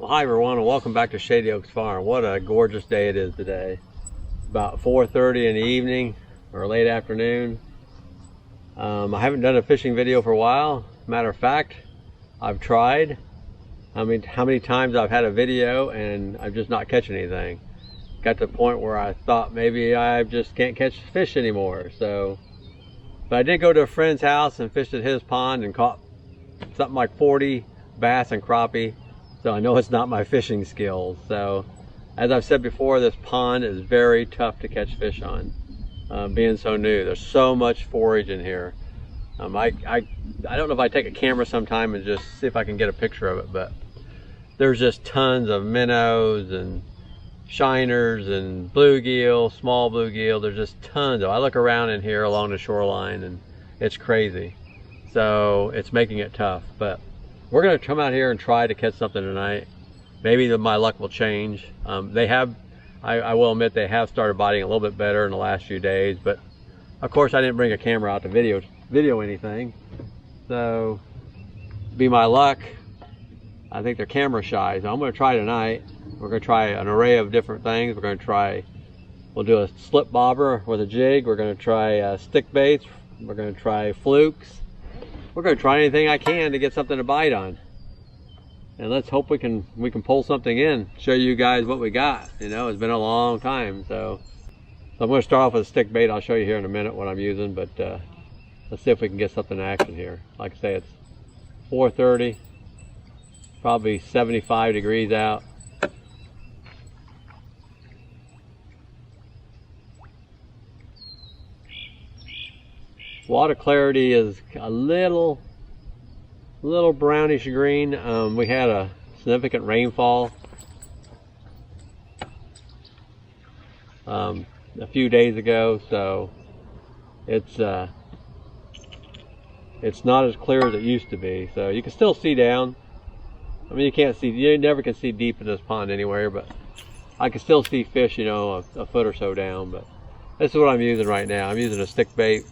Well, hi everyone, and welcome back to Shady Oaks Farm. What a gorgeous day it is today. About 4:30 in the evening or late afternoon. I haven't done a fishing video for a while. Matter of fact, I've tried. How many times I've had a video and I'm just not catching anything. Got to the point where I thought maybe I just can't catch fish anymore. But I did go to a friend's house and fished at his pond and caught something like 40 bass and crappie. So I know it's not my fishing skills. So as I've said before, this pond is very tough to catch fish on, being so new. There's so much forage in here. I don't know if I take a camera sometime and just see if I can get a picture of it, but there's just tons of minnows and shiners and bluegill, small bluegill. There's just tons of. I look around in here along the shoreline and it's crazy. So it's making it tough, but we're going to come out here and try to catch something tonight. Maybe my luck will change. I will admit they have started biting a little bit better in the last few days, but of course I didn't bring a camera out to video anything. So be my luck. I think they're camera shy, so I'm going to try tonight. We're going to try an array of different things. We'll do a slip bobber with a jig. We're going to try stick baits. We're going to try flukes. We're going to try anything I can to get something to bite on. And let's hope we can pull something in, show you guys what we got. You know, it's been a long time. So I'm going to start off with a stick bait. I'll show you here in a minute what I'm using, but let's see if we can get something in action here. Like I say, it's 4:30, probably 75 degrees out. Water clarity is a little brownish green. We had a significant rainfall a few days ago, so it's not as clear as it used to be. So you can still see down. I mean, you never can see deep in this pond anywhere, but I can still see fish, you know, a foot or so down. But this is what I'm using right now. I'm using a stick bait.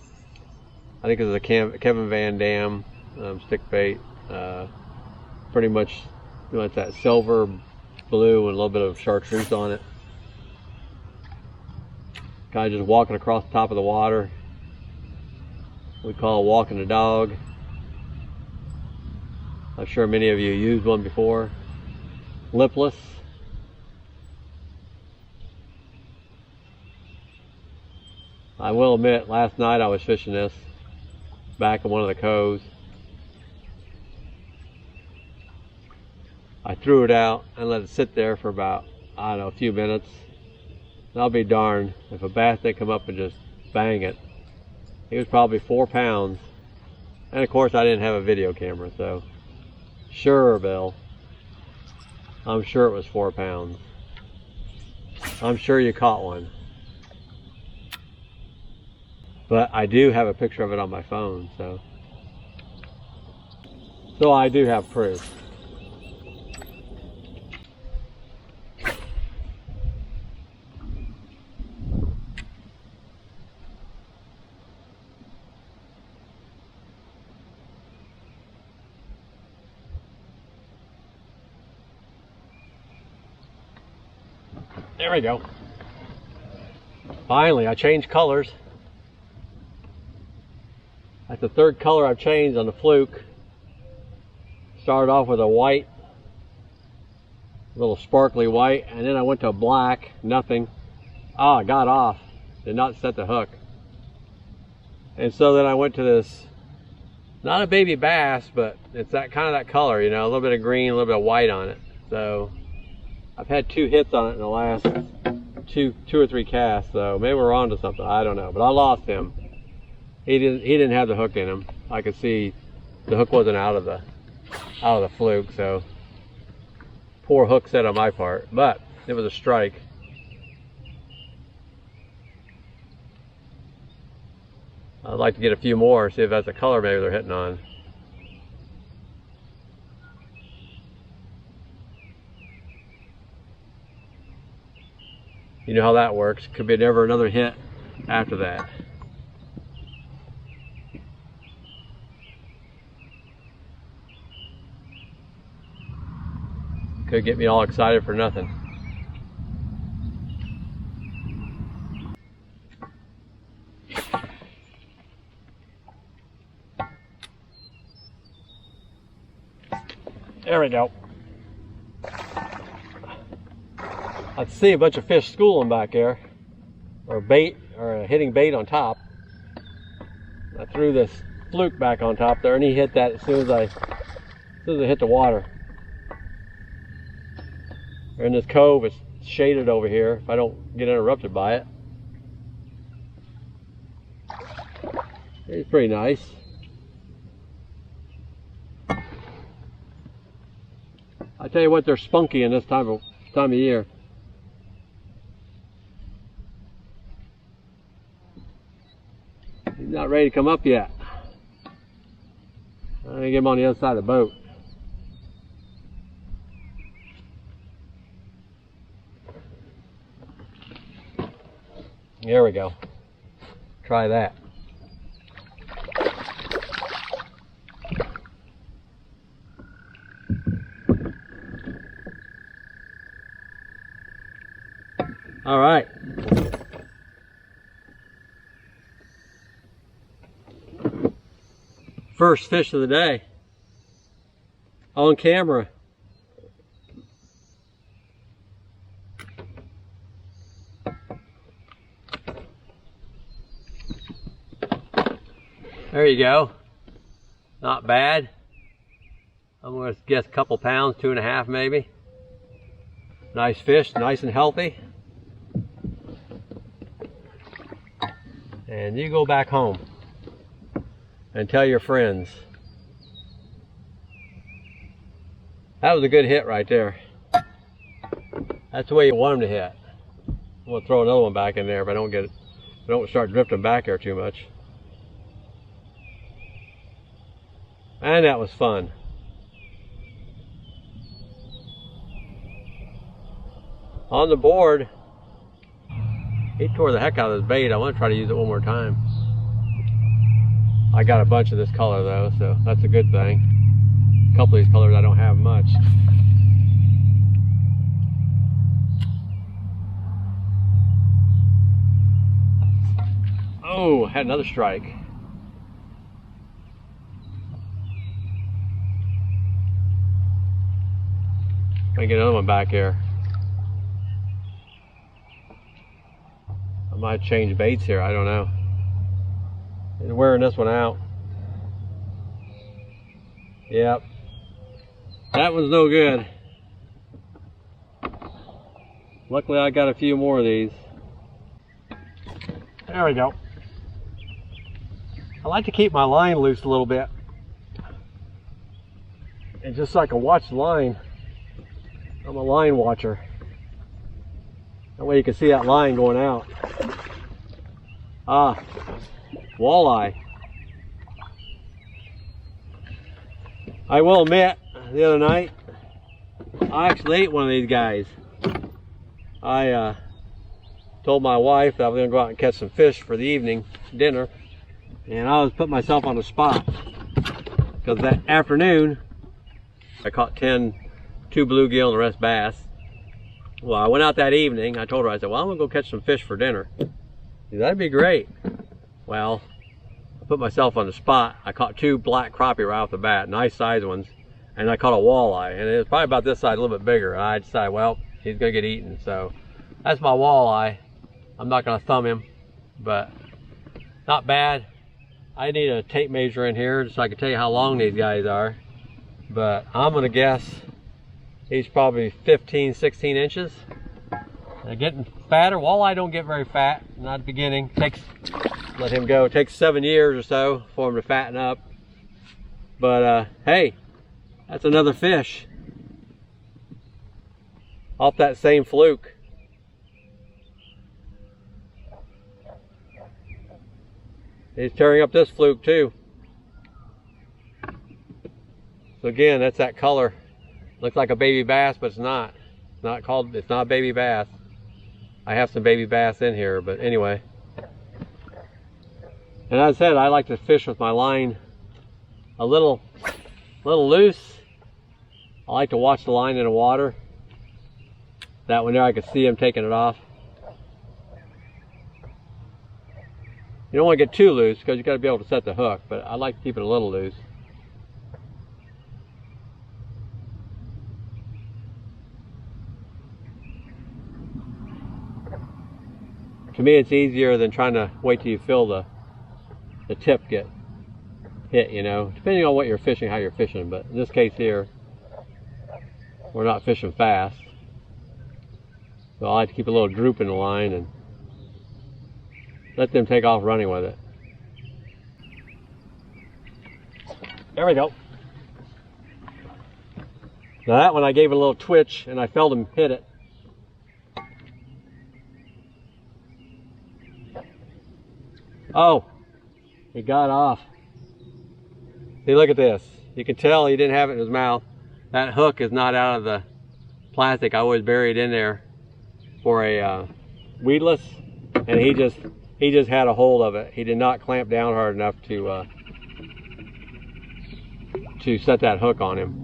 I think it's a Kevin Van Dam stick bait. Pretty much, you know, it's that silver blue and a little bit of chartreuse on it. Kind of just walking across the top of the water. We call it walking the dog. I'm sure many of you used one before. Lipless. I will admit, last night I was fishing this back in one of the coves. I threw it out and let it sit there for about, I don't know, a few minutes. And I'll be darned if a bass didn't come up and just bang it. He was probably 4 pounds. And of course I didn't have a video camera, so sure, Bill, I'm sure it was 4 pounds. I'm sure you caught one. But I do have a picture of it on my phone, so I do have proof. There we go. Finally, I changed colors. That's the third color I've changed on the fluke. Started off with a white, a little sparkly white, and then I went to a black, nothing. Ah, I got off, did not set the hook. And so then I went to this, not a baby bass, but it's that kind of that color, you know, a little bit of green, a little bit of white on it. So I've had 2 hits on it in the last two or three casts, so maybe we're on to something, I don't know. But I lost him. He didn't have the hook in him. I could see the hook wasn't out of the fluke, so poor hook set on my part, but it was a strike. I'd like to get a few more, see if that's a color maybe they're hitting on. You know how that works. Could be never another hit after that. Could get me all excited for nothing. There we go. I see a bunch of fish schooling back there, or bait, or hitting bait on top. I threw this fluke back on top there, and he hit that as soon as I hit the water. We're in this cove. It's shaded over here if I don't get interrupted by it. It's pretty nice. I tell you what, they're spunky in this time of year. He's not ready to come up yet. I'm gonna get him on the other side of the boat. There we go. Try that. All right. First fish of the day. On camera. There you go. Not bad. I'm going to guess a couple pounds, 2.5 maybe. Nice fish, nice and healthy. And you go back home and tell your friends. That was a good hit right there. That's the way you want them to hit. I'm going to throw another one back in there if I don't start drifting back there too much. And that was fun. On the board, he tore the heck out of his bait. I want to try to use it one more time. I got a bunch of this color though, so that's a good thing. A couple of these colors I don't have much. Oh, had another strike. I get another one back here. I might change baits here, I don't know. And wearing this one out. Yep. That one's no good. Luckily I got a few more of these. There we go. I like to keep my line loose a little bit. And just so I can watch the line. I'm a line watcher. That way you can see that line going out. Ah, walleye. I will admit, the other night, I actually ate one of these guys. I told my wife that I was going to go out and catch some fish for the evening dinner, and I was putting myself on the spot. Because that afternoon, I caught 2 bluegill and the rest bass. Well, I went out that evening. I told her, I said, well, I'm going to go catch some fish for dinner. Said, that'd be great. Well, I put myself on the spot. I caught 2 black crappie right off the bat, nice size ones, and I caught a walleye, and it was probably about this size, a little bit bigger. And I decided, well, he's gonna get eaten, so that's my walleye. I'm not gonna thumb him, but not bad. I need a tape measure in here so I can tell you how long these guys are, but I'm gonna guess he's probably 15, 16 inches. They're getting fatter. Walleye don't get very fat, not at the beginning. Let him go. It takes 7 years or so for him to fatten up. But hey, that's another fish off that same fluke. He's tearing up this fluke too. So again, that's that color. Looks like a baby bass, but it's not. It's not baby bass. I have some baby bass in here, but anyway. And as I said, I like to fish with my line a little loose. I like to watch the line in the water. That one there, I could see him taking it off. You don't want to get too loose because you got to be able to set the hook, but I like to keep it a little loose. To me, it's easier than trying to wait till you feel the tip get hit, you know, depending on what you're fishing, how you're fishing. But in this case here, we're not fishing fast. So I like to keep a little droop in the line and let them take off running with it. There we go. Now that one I gave it a little twitch and I felt him hit it. Oh, he got off. See, look at this. You can tell he didn't have it in his mouth. That hook is not out of the plastic. I always bury it in there for a weedless, and he just had a hold of it. He did not clamp down hard enough to set that hook on him.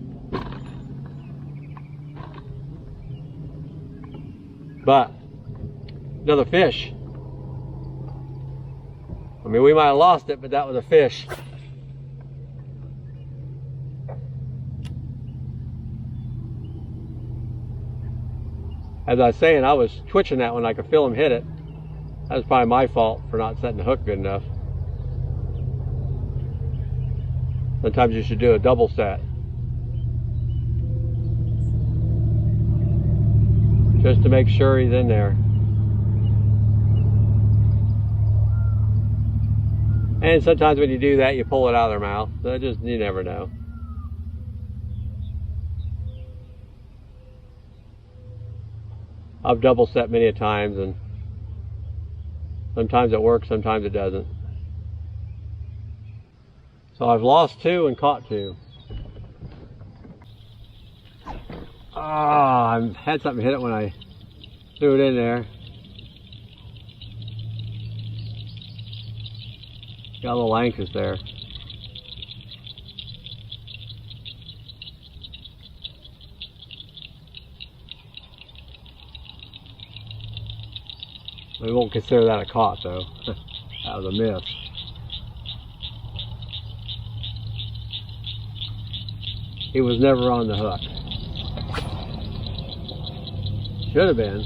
But another fish. I mean, we might have lost it, but that was a fish. As I was saying, I was twitching that one. I could feel him hit it. That was probably my fault for not setting the hook good enough. Sometimes you should do a double set, just to make sure he's in there. And sometimes when you do that, you pull it out of their mouth. So you never know. I've double set many a times, and sometimes it works, sometimes it doesn't. So I've lost 2 and caught 2. I had something hit it when I threw it in there. Got a little anxious there. We won't consider that a caught though. That was a miss. He was never on the hook. Should have been.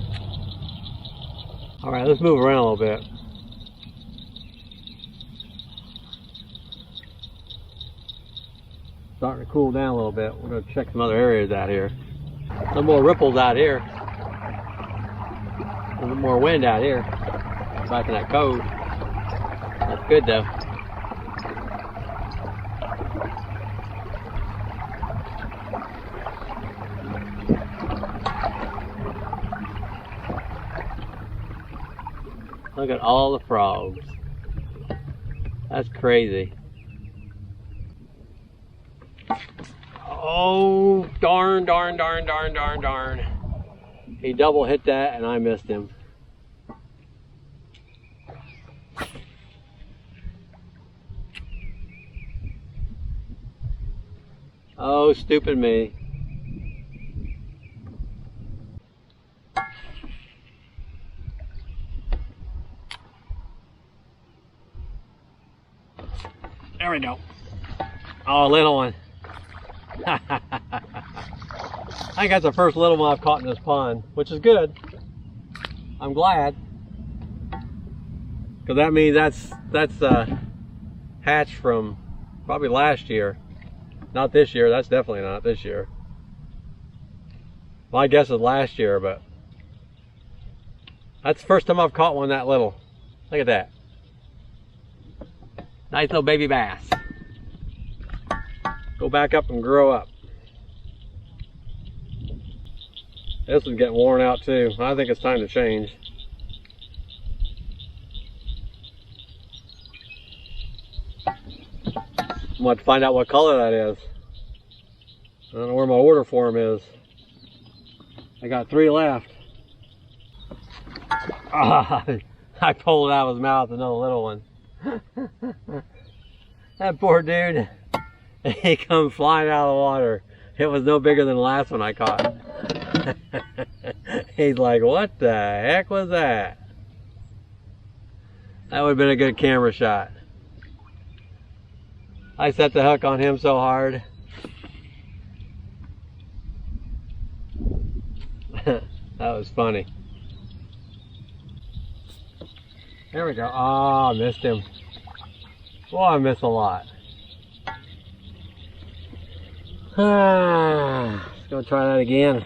Alright, let's move around a little bit. Starting to cool down a little bit. We're going to check some other areas out here. Some more ripples out here. A little more wind out here. Back in that cove. That's good though. Look at all the frogs. That's crazy. Oh, darn. He double hit that and I missed him. Oh, stupid me. There we go. Oh, little one. I think that's the first little one I've caught in this pond, which is good. I'm glad, because that means that's hatched from probably last year, not this year. That's definitely not this year. My guess is last year, but that's the first time I've caught one that little. Look at that. Nice little baby bass. Go back up and grow up. This one's getting worn out too. I think it's time to change. I'm going to find out what color that is. I don't know where my order form is. I got 3 left. I pulled it out of his mouth, another little one. That poor dude. He come flying out of the water. It was no bigger than the last one I caught. He's like, what the heck was that? That would have been a good camera shot. I set the hook on him so hard. That was funny. There we go. Oh, I missed him. Oh, I missed a lot. Let's go try that again.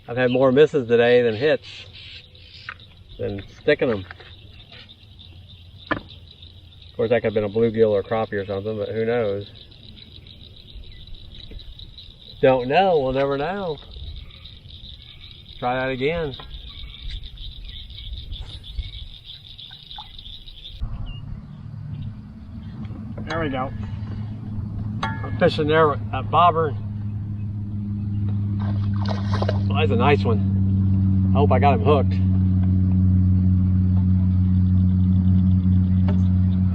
I've had more misses today than hits, than sticking them. Of course, that could have been a bluegill or a crappie or something, but who knows? Don't know. We'll never know. Try that again. There we go. I'm fishing there with that bobber. Well, that's a nice one. I hope I got him hooked.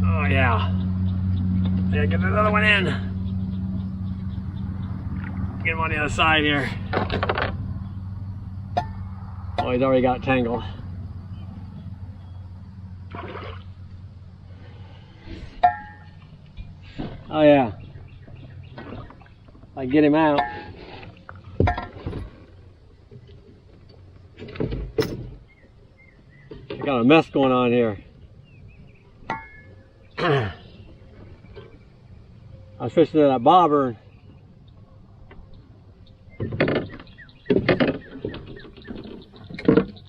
Oh yeah. Yeah, get another one in. Get him on the other side here. Oh, he's already got tangled. Oh yeah. I get him out. I got a mess going on here. I was fishing that bobber.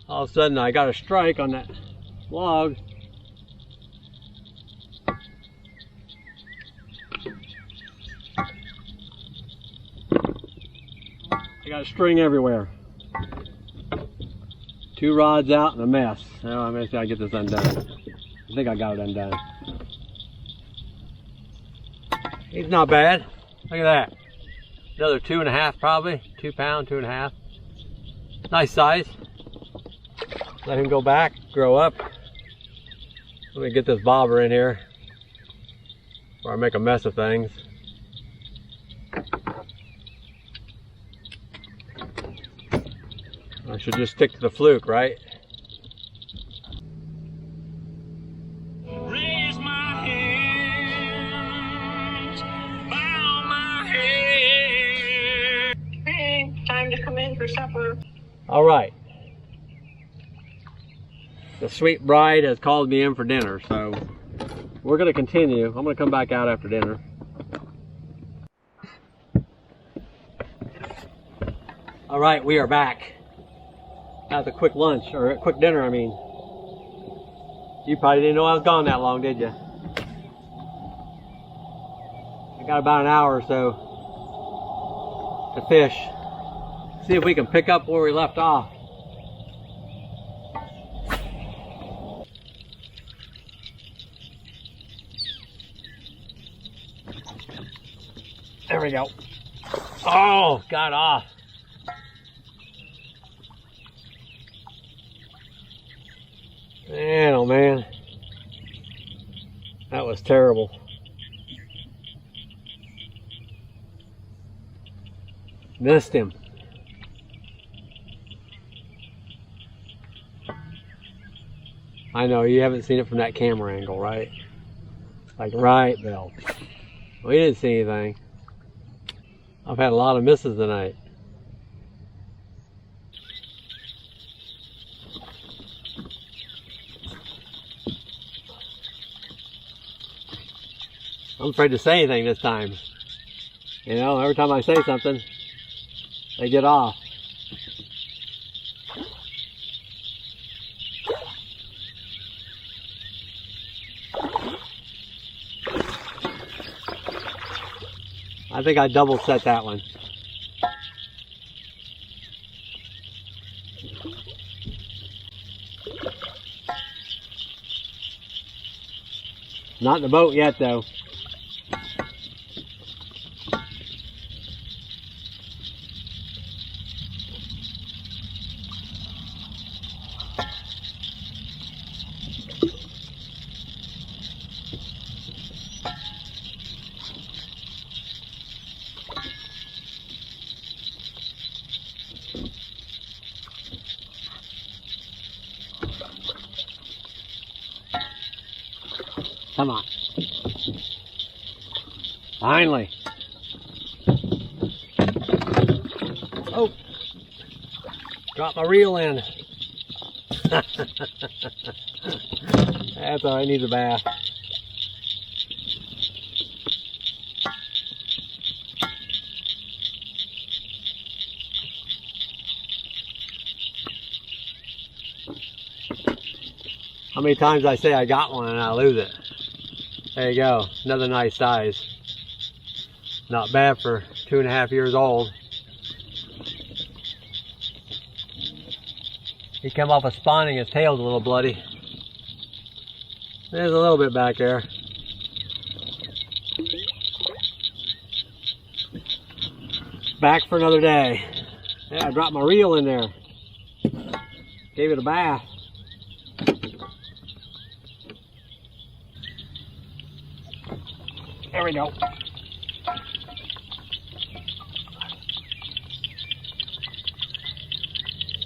All of a sudden I got a strike on that log. I got a string everywhere. 2 rods out and a mess. Now I'm gonna see how I get this undone. I think I got it undone. He's not bad. Look at that. Another 2.5 probably. 2 pound, 2.5. Nice size. Let him go back, grow up. Let me get this bobber in here before I make a mess of things. I should just stick to the fluke, right? Raise my hands, bow my head. Hey, time to come in for supper. All right. The sweet bride has called me in for dinner, so we're going to continue. I'm going to come back out after dinner. All right, we are back. That was a quick lunch, or a quick dinner, I mean. You probably didn't know I was gone that long, did you? I got about an hour or so to fish. See if we can pick up where we left off. There we go. Oh, got off. Man, oh man. That was terrible. Missed him. I know, you haven't seen it from that camera angle, right? Like, right, Bill. We didn't see anything. I've had a lot of misses tonight. I'm afraid to say anything this time. You know, every time I say something, they get off. I think I double set that one. Not in the boat yet though. Come on. Finally. Oh. Got my reel in. That's all right, needs a bath. How many times I say I got one and I lose it? There you go, another nice size. Not bad for 2.5 years old. He came off of spawning, his tail's a little bloody. There's a little bit back there. Back for another day. Yeah, I dropped my reel in there. Gave it a bath. There we go.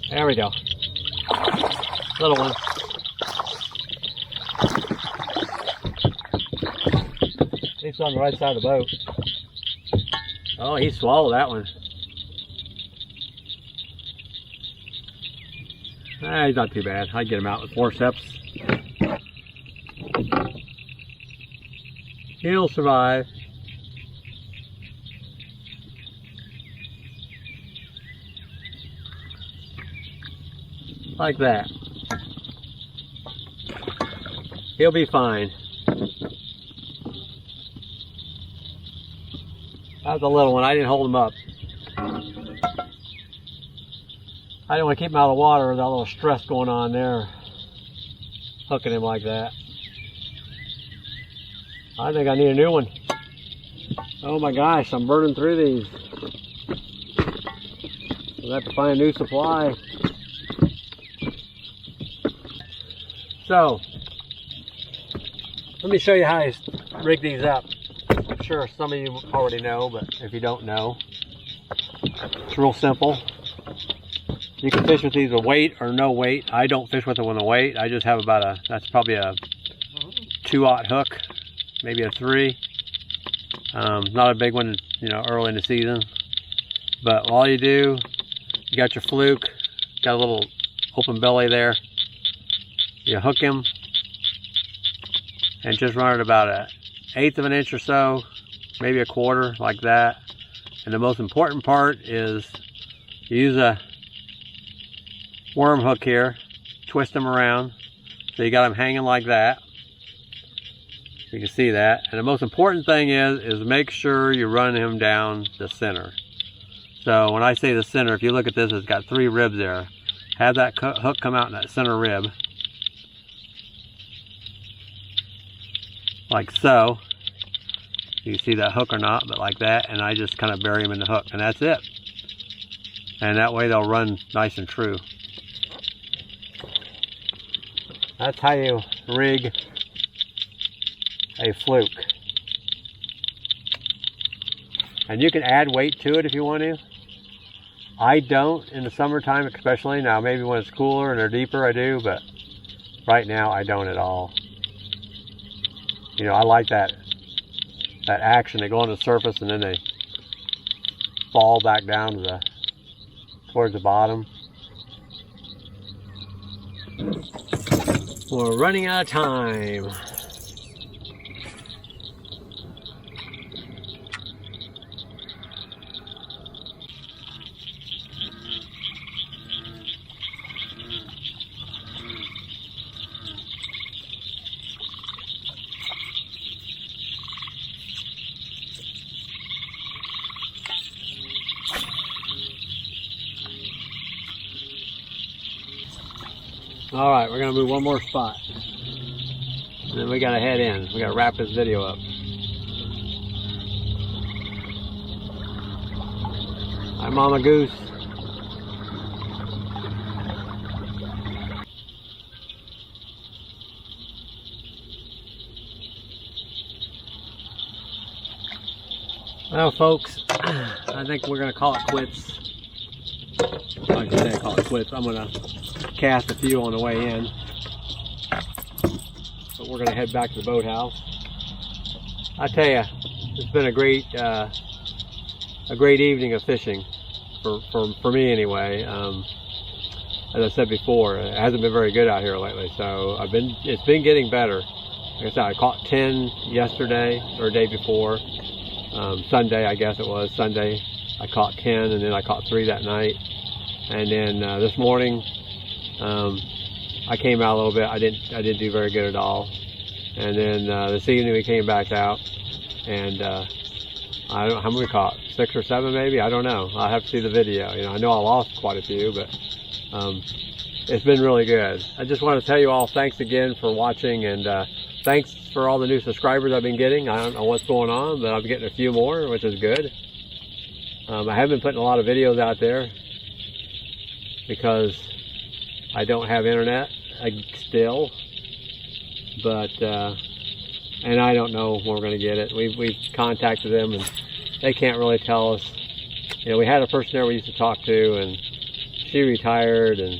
There we go. Little one. He's on the right side of the boat. Oh, he swallowed that one. He's not too bad. I get him out with forceps. He'll survive. Like that. He'll be fine. That was a little one. I didn't hold him up. I didn't want to keep him out of the water with that little stress going on there. Hooking him like that. I think I need a new one. Oh my gosh, I'm burning through these. We'll have to find a new supply. So, let me show you how I rig these up. I'm sure some of you already know, but if you don't know, it's real simple. You can fish with these with weight or no weight. I don't fish with them with a weight. I just have about a, that's probably a 2/0 hook, maybe a 3. Not a big one, you know, early in the season. But all you do, you got your fluke, got a little open belly there. You hook him and just run it about 1/8 of an inch or so, maybe 1/4, like that. And the most important part is you use a worm hook here, twist them around so you got them hanging like that. You can see that. And the most important thing is make sure you run him down the center. So when I say the center, if you look at this, it's got 3 ribs there. Have that hook come out in that center rib, like so. You can see that hook or not, but like that, and I just kind of bury them in the hook, and that's it. And that way they'll run nice and true. That's how you rig a fluke. And you can add weight to it if you want to. I don't in the summertime especially. Now maybe when it's cooler and they're deeper I do, but right now I don't at all. You know, I like that action. They go on the surface and then they fall back down to towards the bottom. We're running out of time. All right, we're gonna move one more spot. And then we gotta head in. We gotta wrap this video up. Hi, Mama Goose. Well, folks, I think we're gonna call it quits. Like I say, call it quits. I'm gonna cast a few on the way in. but we're gonna head back to the boathouse. I tell you, it's been a great evening of fishing for me anyway. As I said before, it hasn't been very good out here lately, so it's been getting better. Like I said, I caught 10 yesterday or day before. Sunday, I guess it was Sunday. I caught 10, and then I caught 3 that night. And then this morning, I came out a little bit. I didn't do very good at all. And then this evening we came back out, and I don't know how many we caught, 6 or 7 maybe. I don't know. I'll have to see the video. You know, I know I lost quite a few, but it's been really good. I just want to tell you all thanks again for watching, and thanks for all the new subscribers I've been getting. I don't know what's going on, but I'm getting a few more, which is good. I haven't been putting a lot of videos out there because I don't have internet still, but and I don't know when we're going to get it. We've contacted them, and they can't really tell us. You know, we had a person there we used to talk to, and she retired, and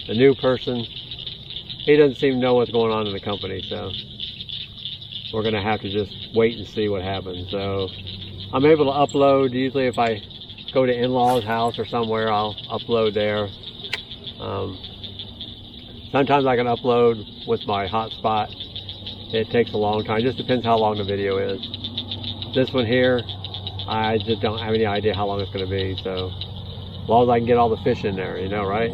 the new person, he doesn't seem to know what's going on in the company, so we're going to have to just wait and see what happens. So I'm able to upload. Usually if I go to in-laws house or somewhere, I'll upload there. Sometimes I can upload with my hotspot. It takes a long time. It just depends how long the video is. This one here, I just don't have any idea how long it's going to be. So as long as I can get all the fish in there, you know, right?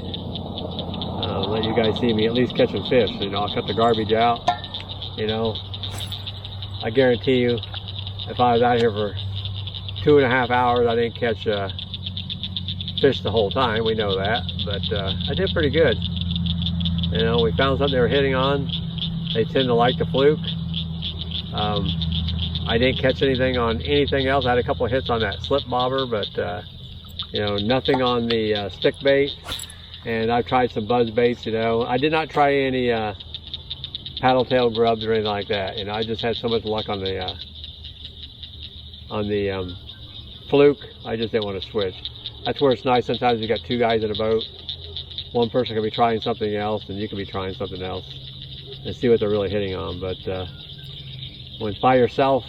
Let you guys see me at least catching fish. You know, I'll cut the garbage out. You know, I guarantee you, if I was out here for 2.5 hours, I didn't catch fish the whole time. We know that, but I did pretty good. You know, we found something they were hitting on. They tend to like the fluke. I didn't catch anything on anything else. I had a couple of hits on that slip bobber, but you know, nothing on the stick bait. And I've tried some buzz baits. You know, I did not try any paddle tail grubs or anything like that. You know, I just had so much luck on the fluke. I just didn't want to switch. That's where it's nice. Sometimes you got 2 guys in a boat. One person can be trying something else, and you can be trying something else, and see what they're really hitting on. But when it's by yourself,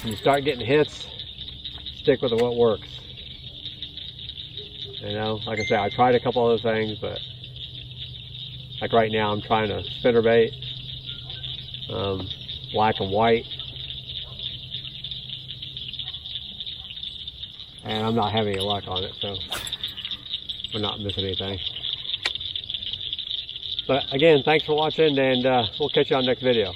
you start getting hits, stick with what works. You know, like I said, I tried a couple other things, but like right now I'm trying a spinnerbait, black and white, and I'm not having any luck on it, so we're not missing anything. But again, thanks for watching, and we'll catch you on the next video.